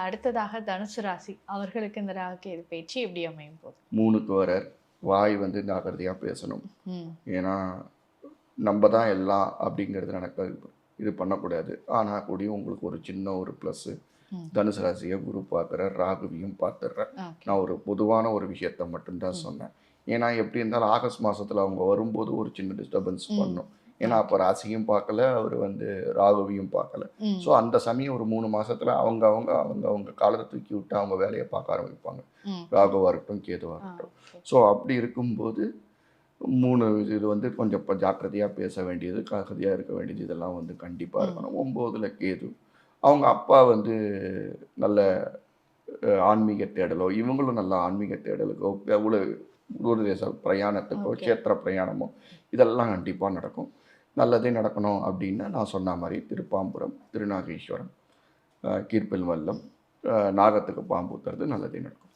அடுத்ததாக தனுசு ராசி அவர்களுக்கு இந்த ராகு பேச்சு எப்படி அமையும் போது? 3க்கு வரார். வாய் வந்து ஜாக்கிரதையாக பேசணும். ம். ஏன்னா நம்ம தான் எல்லாம் அப்படிங்கிறது இது பண்ணக்கூடாது. ஆனால் கூடயும் உங்களுக்கு ஒரு சின்ன ஒரு ப்ளஸ்ஸு, தனுசு ராசியை குரு பார்க்குறார், ராகுவையும் பார்த்துடுறார். நான் ஒரு பொதுவான ஒரு விஷயத்த மட்டும்தான் சொன்னேன். ஏன்னா எப்படி இருந்தாலும் ஆகஸ்ட் மாதத்தில் அவங்க வரும்போது ஒரு சின்ன டிஸ்டர்பன்ஸ் பண்ணும். ஏன்னா அப்போ ராசியும் பார்க்கல, அவர் வந்து ராகுவையும் பார்க்கல. ஸோ அந்த சமயம் ஒரு 3 மாதத்தில் அவங்க அவங்க அவங்க அவங்க காலத்தை தூக்கி விட்டு அவங்க வேலையை பார்க்க ஆரம்பிப்பாங்க. ராகுவாக இருக்கட்டும், கேதுவாக இருக்கட்டும். ஸோ அப்படி இருக்கும்போது 3 இது வந்து கொஞ்சம் இப்போ ஜாக்கிரதையாக பேச வேண்டியது, ஜாக்கிரதையாக இருக்க வேண்டியது, இதெல்லாம் வந்து கண்டிப்பாக இருக்கணும். 9ல் கேது. அவங்க அப்பா வந்து நல்ல ஆன்மீக தேடலோ, இவங்களும் நல்ல ஆன்மீக தேடலுக்கோ, தூரதேச பிரயாணத்துக்கோ, க்ஷேத்திர பிரயாணமோ இதெல்லாம் கண்டிப்பாக நடக்கும். நல்லதே நடக்கணும் அப்படின்னா நான் சொன்ன மாதிரி திருப்பாம்புரம், திருநாகேஸ்வரம், கீழ்பெருவல்லம், நாகத்துக்கு பாம்பு ஊத்துறது நல்லதே நடக்கும்.